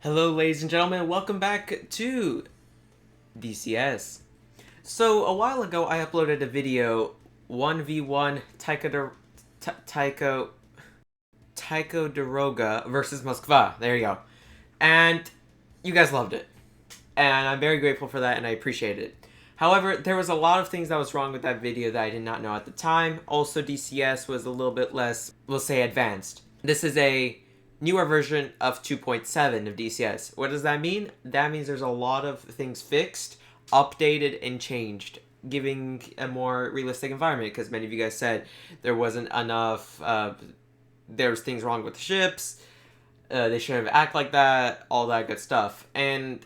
Hello, ladies and gentlemen, welcome back to DCS. So, a while ago, I uploaded a video 1v1 Ticonderoga versus Moskva. There you go. And you guys loved it. And I'm very grateful for that, and I appreciate it. However, there was a lot of things that was wrong with that video that I did not know at the time. Also, DCS was a little bit less, we'll say, advanced. This is a newer version of 2.7 of DCS. What does that mean? That means there's a lot of things fixed, updated, and changed, giving a more realistic environment, because many of you guys said there wasn't enough, there's things wrong with the ships, they shouldn't have act like that, all that good stuff. And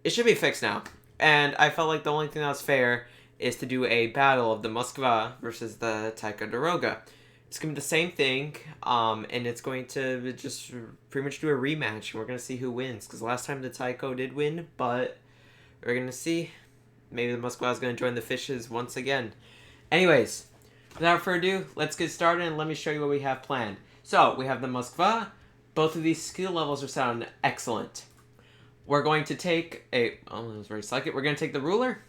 it should be fixed now. And I felt like the only thing that was fair is to do a battle of the Moskva versus the Ticonderoga. It's going to be the same thing, and it's going to just pretty much do a rematch. We're going to see who wins, because last time the Tycho did win, but we're going to see. Maybe the Moskva is going to join the fishes once again. Anyways, without further ado, let's get started, and let me show you what we have planned. So, we have the Moskva. Both of these skill levels are sounding excellent. We're going to take a... Oh, that was very psychic. We're going to take the ruler,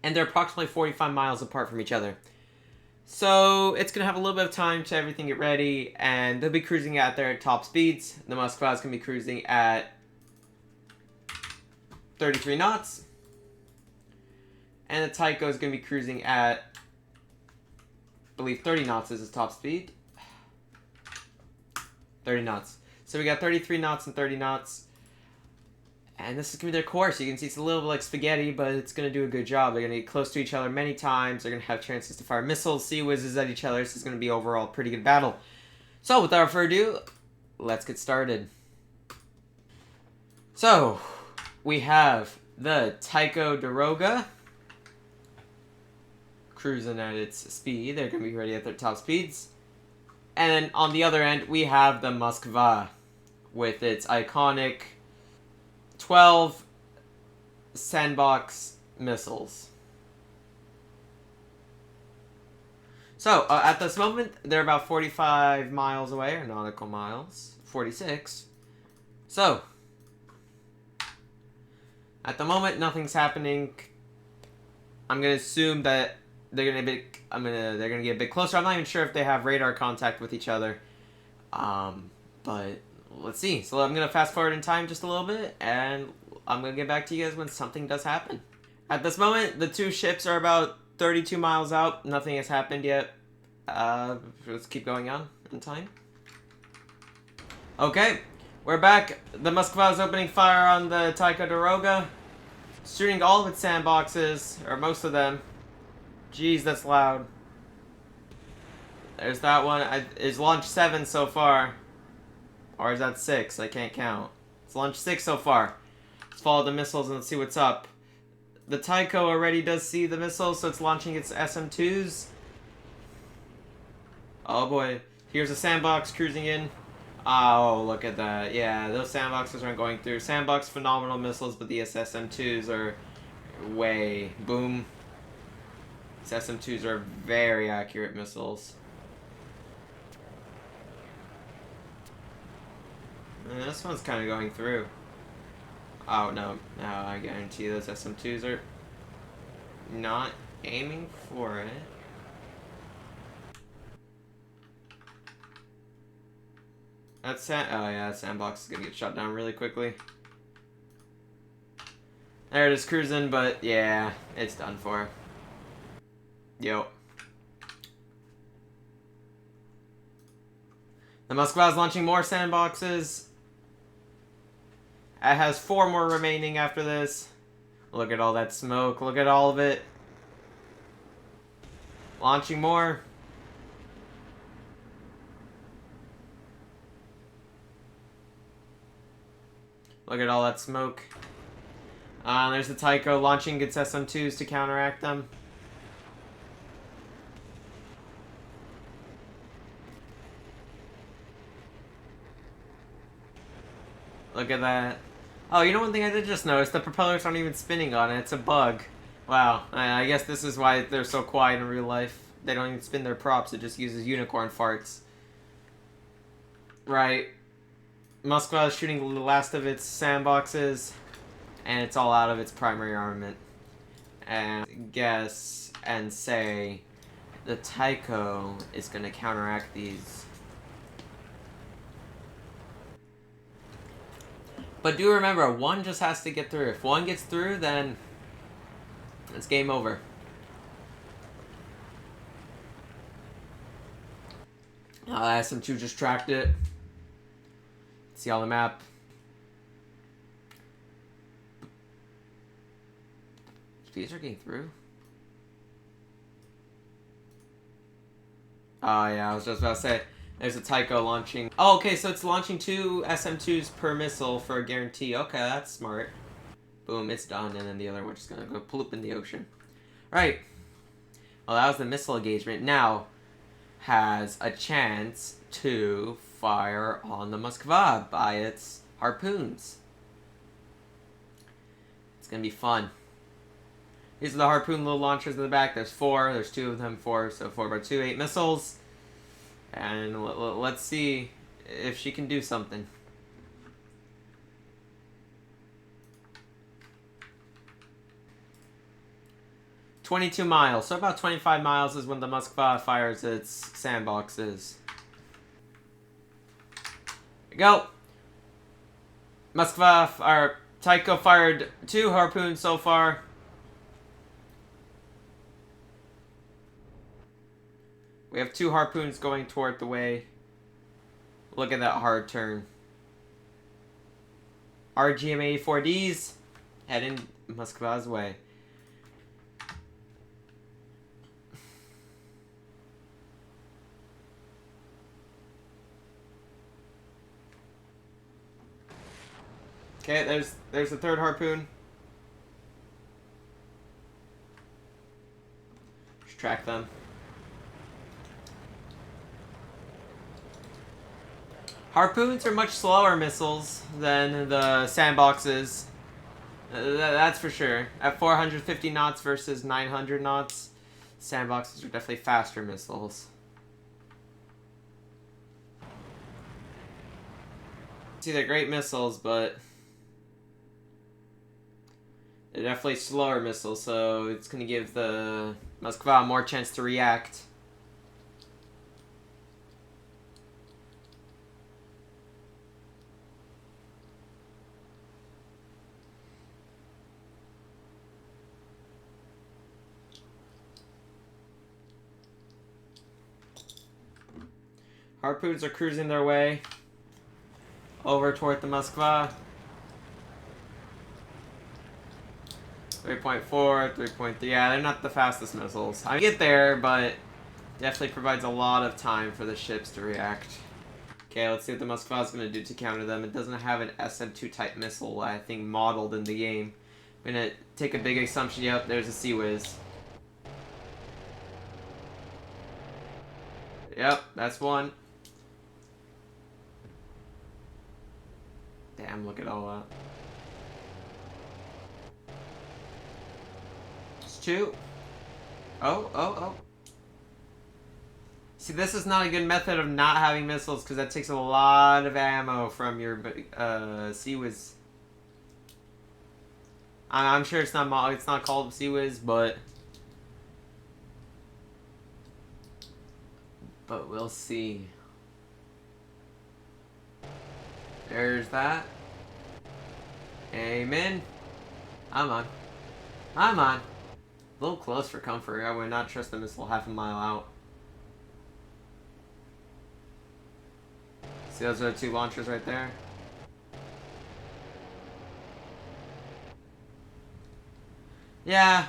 and they're approximately 45 miles apart from each other. So, it's going to have a little bit of time to everything get ready, and they'll be cruising at their top speeds. The Moskva is going to be cruising at 33 knots. And the Tycho is going to be cruising at, I believe, 30 knots is his top speed. 30 knots. So we got 33 knots and 30 knots. And this is going to be their course. You can see it's a little bit like spaghetti, but it's going to do a good job. They're going to get close to each other many times. They're going to have chances to fire missiles, sea whizzes at each other. This is going to be overall a pretty good battle. So, without further ado, let's get started. So, we have the Ticonderoga cruising at its speed. They're going to be ready at their top speeds. And then on the other end, we have the Moskva with its iconic 12 sandbox missiles. So, at this moment, they're about 45 miles away, or nautical miles. 46. So, at the moment, nothing's happening. I'm gonna assume that they're gonna get a bit closer. I'm not even sure if they have radar contact with each other. But let's see. So I'm gonna fast forward in time just a little bit, and I'm gonna get back to you guys when something does happen. At this moment, the two ships are about 32 miles out. Nothing has happened yet. Let's keep going on in time. Okay, we're back. The Moskva is opening fire on the Ticonderoga, shooting all of its sandboxes, or most of them. Jeez, that's loud. There's that one. It's launched 7 so far. Or is that 6? I can't count. It's launched 6 so far. Let's follow the missiles and let's see what's up. The Tycho already does see the missiles, so it's launching its SM-2s. Oh boy. Here's a sandbox cruising in. Oh, look at that. Yeah, those sandboxes aren't going through. Sandbox, phenomenal missiles, but the SM-2s are way... Boom. These SM-2s are very accurate missiles. And this one's kind of going through. Oh, no. No, I guarantee those SM-2s are not aiming for it. Oh yeah, that sandbox is going to get shot down really quickly. There it is cruising, but yeah, it's done for. Yo. The Moskva is launching more sandboxes. It has 4 more remaining after this. Look at all that smoke. Look at all of it. Launching more. Look at all that smoke. There's the Tycho launching its SM-2s to counteract them. Look at that. Oh, you know one thing I did just notice? The propellers aren't even spinning on it. It's a bug. Wow. I guess this is why they're so quiet in real life. They don't even spin their props. It just uses unicorn farts. Right. Moskva is shooting the last of its sandboxes, and it's all out of its primary armament. And guess and say the Tycho is going to counteract these. But do remember, one just has to get through. If one gets through, then it's game over. SM2 just tracked it. See on the map. These are getting through. Oh yeah, I was just about to say, there's a Tycho launching. Oh, okay, so it's launching 2 SM2s per missile for a guarantee. Okay, that's smart. Boom, it's done, and then the other one's just gonna go ploop in the ocean. Right. Well, that was the missile engagement. Now, has a chance to fire on the Moskva by its harpoons. It's gonna be fun. These are the Harpoon little launchers in the back. There's 4. There's 2 of them. 4. So 4 by 2, 8 missiles. And let's see if she can do something. "22 miles. So about 25 miles is when the Moskva fires its sandboxes. There we go. Moskva, or Tycho fired 2 harpoons so far. We have 2 harpoons going toward the way. Look at that hard turn. RGM-84Ds heading Moskva's way. Okay, there's the 3rd harpoon. Just track them. Harpoons are much slower missiles than the sandboxes. That's for sure. At 450 knots versus 900 knots, sandboxes are definitely faster missiles. See, they're great missiles, but they're definitely slower missiles, so it's going to give the Moskva more chance to react. Harpoons are cruising their way over toward the Moskva. 3.4, 3.3. Yeah, they're not the fastest missiles. I get there, but definitely provides a lot of time for the ships to react. Okay, let's see what the Moskva is going to do to counter them. It doesn't have an SM2 type missile, I think, modeled in the game. I'm going to take a big assumption. Yep, there's a Sea Whiz. Yep, that's one. Damn, look at all that. It's 2. Oh. See, this is not a good method of not having missiles, because that takes a lot of ammo from your Sea Whiz. I'm sure it's not called Sea Whiz, but we'll see. There's that. Amen. I'm on. A little close for comfort. I would not trust the missile half a mile out. See, those are the 2 launchers right there. Yeah.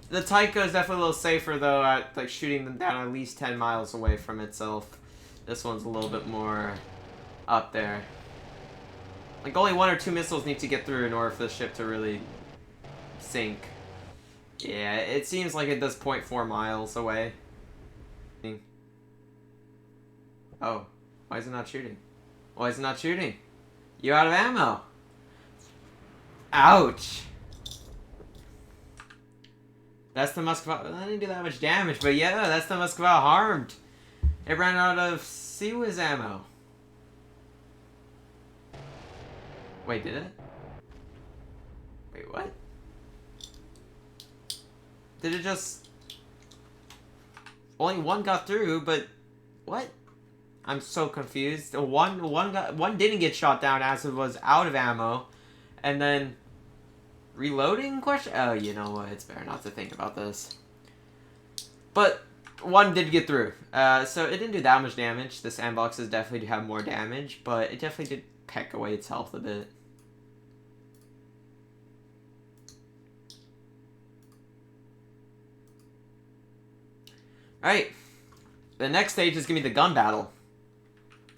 The Tycho is definitely a little safer, though, at like shooting them down at least 10 miles away from itself. This one's a little bit more up there. Like, only 1 or 2 missiles need to get through in order for the ship to really sink. Yeah, it seems like it does 0.4 miles away. Oh, why is it not shooting? Why is it not shooting? You're out of ammo. Ouch. That's the Moskva. That didn't do that much damage, but yeah, that's the Moskva harmed. It ran out of Sea Whiz ammo. Wait, did it? Wait, what? Did it just... Only one got through, but... What? I'm so confused. One didn't get shot down as it was out of ammo. And then... Reloading question? Oh, you know what? It's better not to think about this. But... One did get through. So it didn't do that much damage. The sandboxes definitely do have more damage, but it definitely did peck away its health a bit. Alright. The next stage is going to be the gun battle,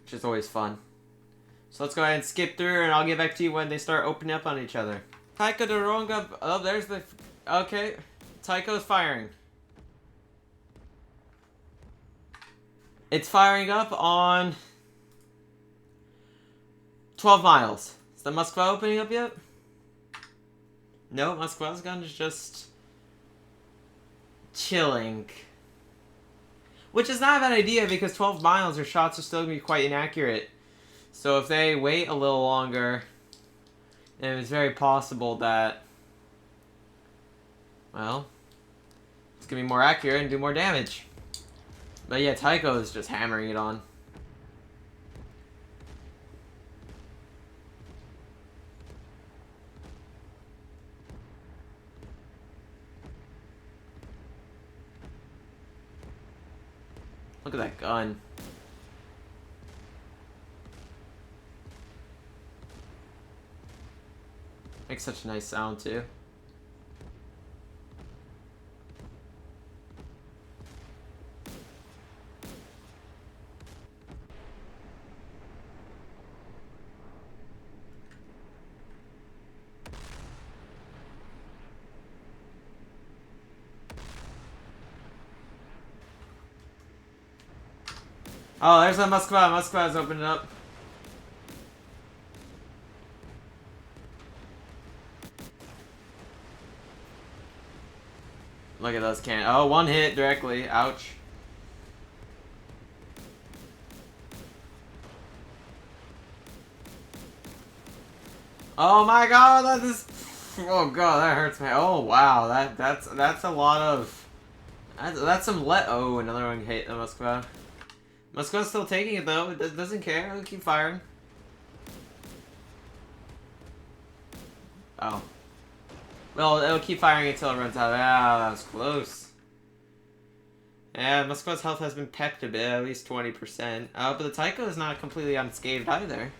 which is always fun. So let's go ahead and skip through, and I'll get back to you when they start opening up on each other. Ticonderoga. Oh, there's the... Okay. Tycho's firing. It's firing up on 12 miles. Is the Moskva opening up yet? No, Moskva's gun is just chilling. Which is not a bad idea because 12 miles, their shots are still going to be quite inaccurate. So if they wait a little longer, then it's very possible that, well, it's going to be more accurate and do more damage. But yeah, Tycho is just hammering it on. Look at that gun. Makes such a nice sound too. Oh, there's that Moskva. Moskva's opening up. Look at those cannons. Oh, one hit directly. Ouch. Oh my god, that is... Oh god, that hurts me. Oh wow, that's a lot of... That's some Oh, another one hit the Moskva. Moskva's still taking it though. It doesn't care. It'll keep firing. Oh. Well, it'll keep firing until it runs out. Ah, that was close. Yeah, Moskva's health has been pecked a bit, at least 20%. But the Tycho is not completely unscathed either.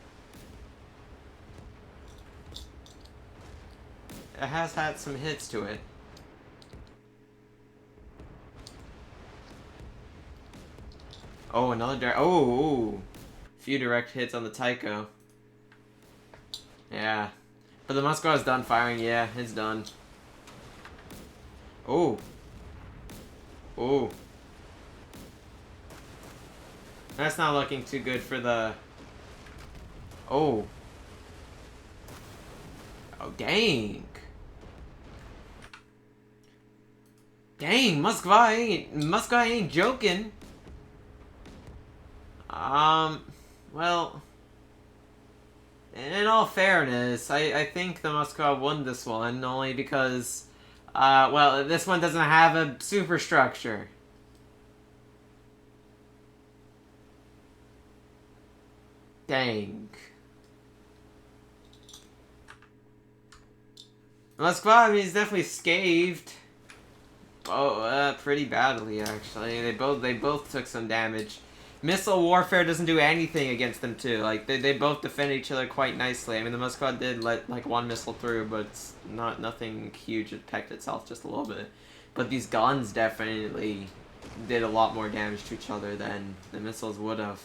It has had some hits to it. Oh, another direct... Oh! Few direct hits on the Tycho. Yeah. But the Moskva is done firing. Yeah, it's done. Oh. Oh. That's not looking too good for the... Oh. Oh, dang. Dang, Moskva ain't joking. Well, in all fairness, I think the Moskva won this one only because, well, this one doesn't have a superstructure. Dang. Moskva, I mean, he's definitely scathed. Oh, pretty badly actually. They both took some damage. Missile warfare doesn't do anything against them too. Like they both defend each other quite nicely. I mean, the Moskva did let like one missile through, but it's nothing huge. It pecked itself just a little bit. But these guns definitely did a lot more damage to each other than the missiles would have.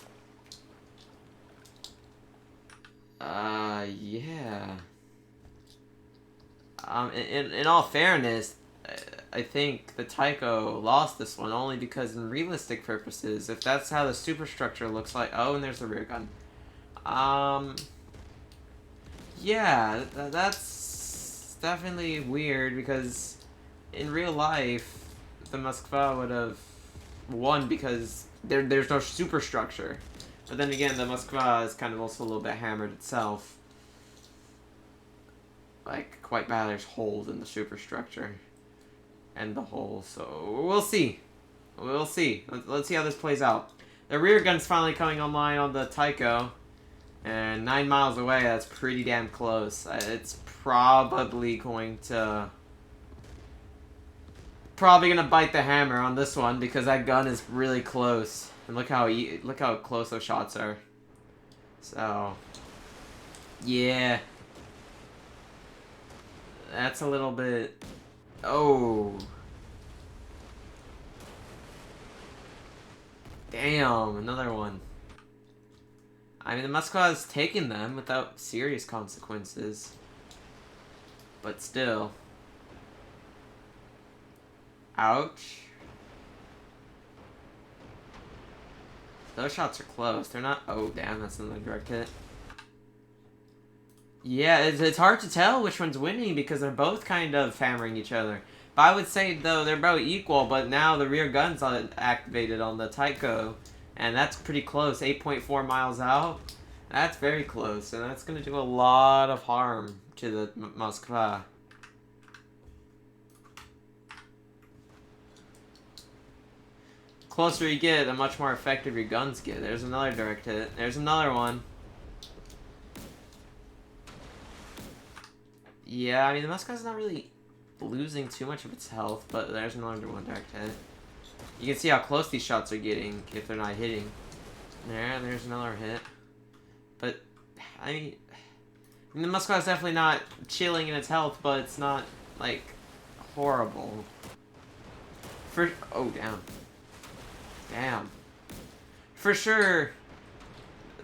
Yeah. In all fairness, I think the Tycho lost this one only because in realistic purposes, if that's how the superstructure looks like... Oh, and there's the rear gun. Yeah, that's definitely weird because in real life, the Moskva would have won because there's no superstructure. But then again, the Moskva is kind of also a little bit hammered itself. like quite bad. There's holes in the superstructure and the hole, so we'll see. We'll see. Let's see how this plays out. The rear gun's finally coming online on the Tycho, and 9 miles away. That's pretty damn close. It's probably going to bite the hammer on this one because that gun is really close. And look how close those shots are. So, yeah. That's a little bit... Oh. Damn, another one. I mean, the Moskva has taken them without serious consequences. But still. Ouch. Those shots are close. They're not... Oh, damn, that's another direct hit. Yeah, it's hard to tell which one's winning because they're both kind of hammering each other. But I would say, though, they're both equal, but now the rear gun's activated on the Tycho. And that's pretty close. 8.4 miles out. That's very close, and that's going to do a lot of harm to the Moskva. Closer you get, the much more effective your guns get. There's another direct hit. There's another one. Yeah, I mean, the Moskva's not really losing too much of its health, but there's another one direct hit. You can see how close these shots are getting if they're not hitting. There's another hit. But, I mean the Moskva's definitely not chilling in its health, but it's not, like, horrible. Oh, damn. Damn. For sure,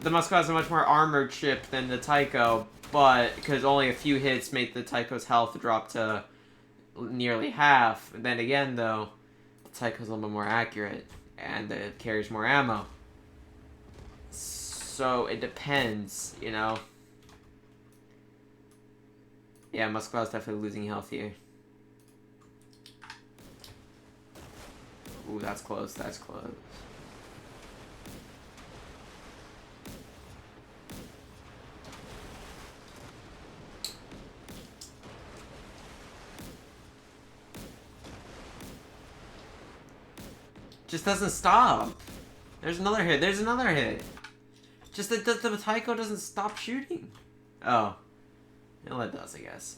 the Moskva has a much more armored ship than the Tycho, but because only a few hits make the Tycho's health drop to nearly half. Then again, though, the Tycho's a little bit more accurate, and it carries more ammo. So it depends, you know. Yeah, Moskva's definitely losing health here. Ooh, that's close, that's close. Just doesn't stop. There's another hit, there's another hit. Just that the Tycho doesn't stop shooting. Oh. Well, it does, I guess.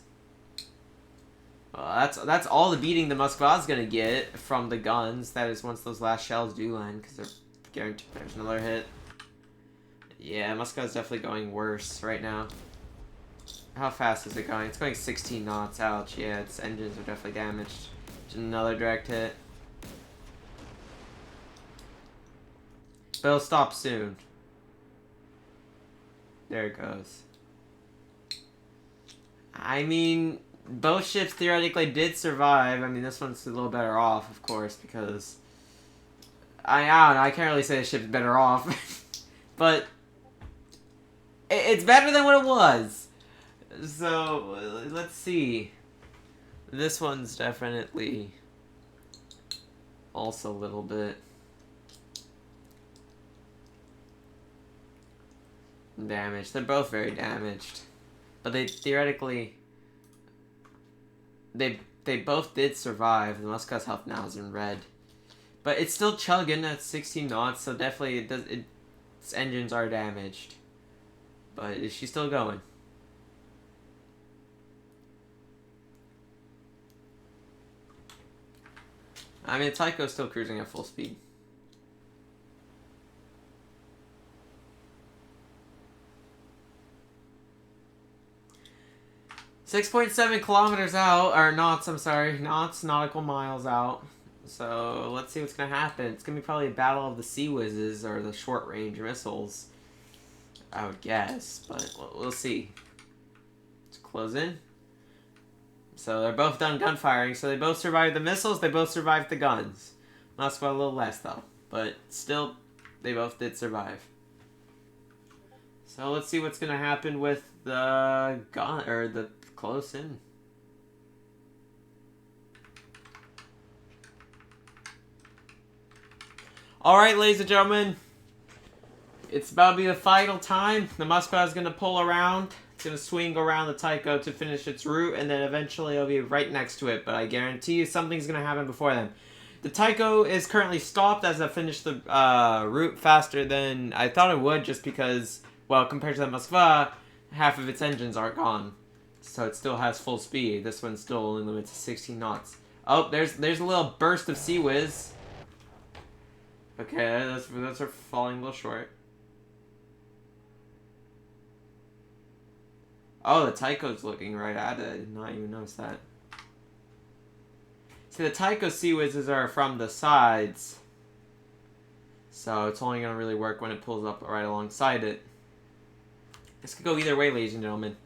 Well, that's all the beating the Moskva's gonna get from the guns. That is once those last shells do land, because they're guaranteed. There's another hit. Yeah, Moskva's definitely going worse right now. How fast is it going? It's going 16 knots. Ouch. Yeah, its engines are definitely damaged. Just another direct hit. But it'll stop soon. There it goes. I mean, both ships theoretically did survive. I mean, this one's a little better off, of course, because I don't know, I can't really say the ship's better off, but it's better than what it was. So let's see. This one's definitely also a little bit damaged. They're both very damaged. But they theoretically, they both did survive. The Moskva's health now is in red, but it's still chugging at 16 knots. So definitely, its engines are damaged. But is she still going? I mean, Tycho's still cruising at full speed. 6.7 kilometers out, or knots, I'm sorry, knots, nautical miles out. So let's see what's going to happen. It's going to be probably a battle of the Sea Whizzes, or the short-range missiles, I would guess, but we'll see. Let's close in. So they're both done gunfiring, so they both survived the missiles, they both survived the guns. Moskva a little less, though, but still, they both did survive. So let's see what's going to happen with the gun, or the close in. Alright, ladies and gentlemen. It's about to be the final time. The Moskva is going to pull around It's going to swing around the Tycho to finish its route, and then eventually it'll be right next to it. But I guarantee you something's going to happen before then. The Tycho is currently stopped as I finished the route faster than I thought it would, just because, well, compared to the Moskva, half of its engines are gone. So it still has full speed. This one's still only limited to 16 knots. Oh, there's a little burst of Sea Whiz. Okay, that's her falling a little short. Oh, the Tycho's looking right at it. I did not even notice that. See, the Tycho Sea Whizzes are from the sides. So it's only going to really work when it pulls up right alongside it. This could go either way, ladies and gentlemen.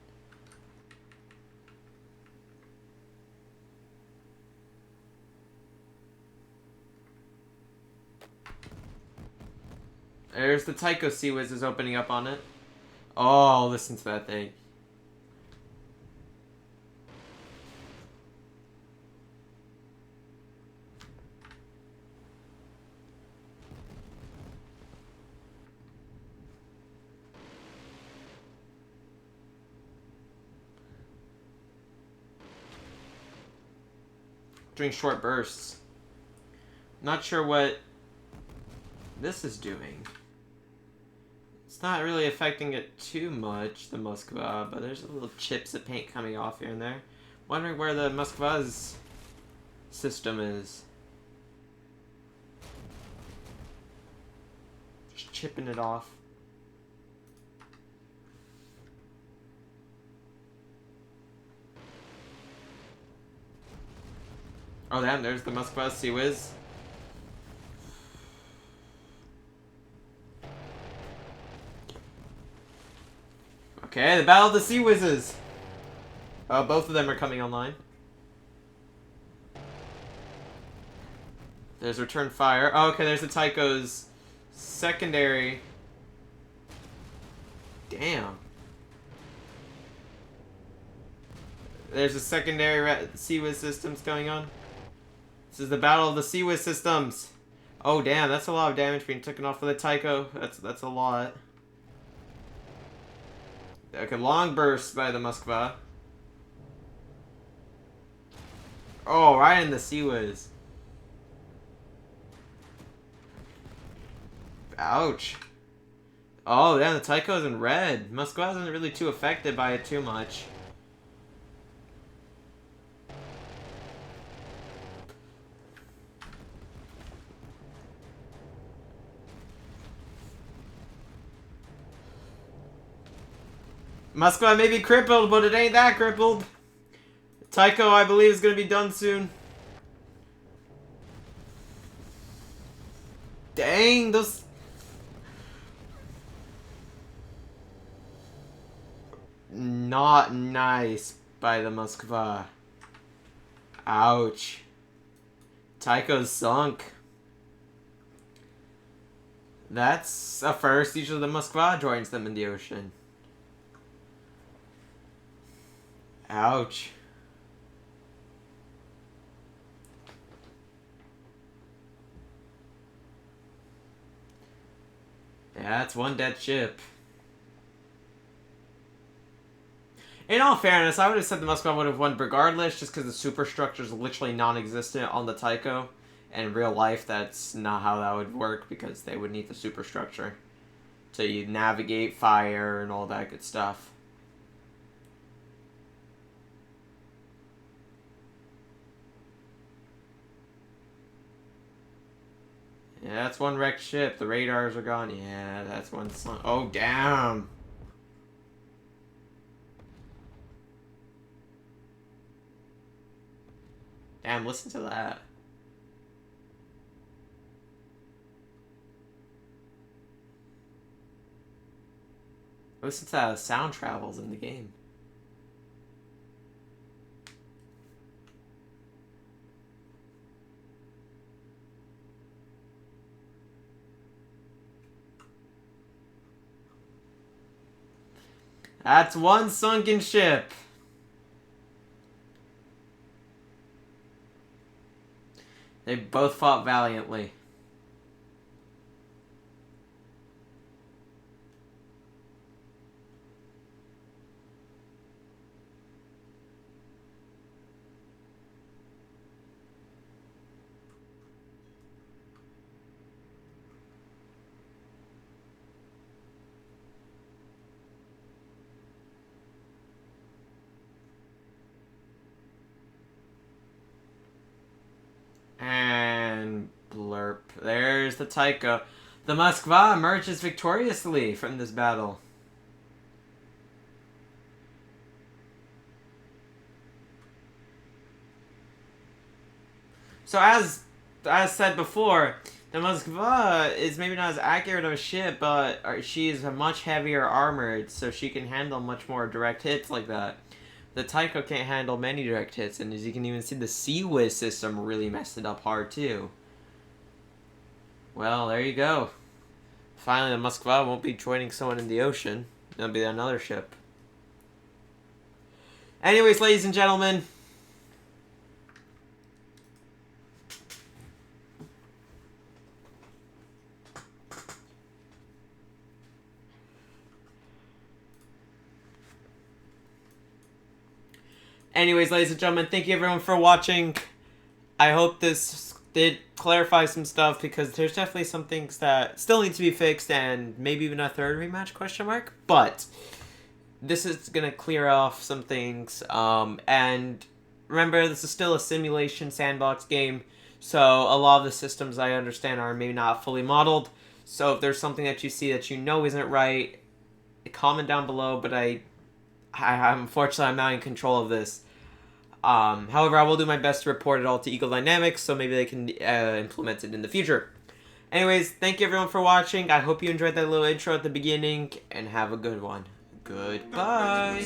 There's the Tycho Sea Whizzes opening up on it. Oh, listen to that thing. Doing short bursts. Not sure what this is doing. It's not really affecting it too much, the Moskva, but there's little chips of paint coming off here and there. Wondering where the Moskva's system is. Just chipping it off. Oh damn, there's the Moskva's Sea Whiz. Okay, the Battle of the Sea Whizzes. Both of them are coming online. There's return fire. Oh, okay, there's the Tycho's secondary. Damn. There's a secondary Sea Whiz systems going on. This is the Battle of the Sea Whiz systems. Oh damn, that's a lot of damage being taken off of the Tycho. That's a lot. Okay, long burst by the Moskva. Oh, right in the Sea Whiz. Ouch. Oh, damn, the Tycho's in red. Moskva isn't really too affected by it too much. Moskva may be crippled, but it ain't that crippled. Tycho, I believe, is going to be done soon. Dang, those... Not nice by the Moskva. Ouch. Tycho's sunk. That's a first. Usually the Moskva joins them in the ocean. Ouch. Yeah, that's one dead ship. In all fairness, I would have said the Moskva would have won regardless, just because the superstructure is literally non-existent on the Tycho. And in real life, that's not how that would work, because they would need the superstructure to navigate fire and all that good stuff. Yeah, that's one wrecked ship. The radars are gone. Yeah, that's one sunk. Oh, damn. Damn, listen to that. Listen to how the sound travels in the game. That's one sunken ship. They both fought valiantly. there's the Taiko. The Moskva emerges victoriously from this battle. So as said before, the Moskva is maybe not as accurate of a ship, but she is much heavier armored, so she can handle much more direct hits like that. The Taiko can't handle many direct hits, and as you can even see, the Sea Whiz system really messed it up hard too. Well, there you go. Finally, the Moskva won't be joining someone in the ocean. It'll be another ship. Anyways, ladies and gentlemen. Anyways, ladies and gentlemen, thank you everyone for watching. I hope this did clarify some stuff, because there's definitely some things that still need to be fixed, and maybe even a third rematch, question mark. But this is going to clear off some things. And remember, this is still a simulation sandbox game, so a lot of the systems I understand are maybe not fully modeled. So if there's something that you see that you know isn't right, comment down below, but unfortunately, I'm not in control of this. However, I will do my best to report it all to Eagle Dynamics, so maybe they can implement it in the future. Anyways, thank you everyone for watching. I hope you enjoyed that little intro at the beginning, and have a good one. Goodbye.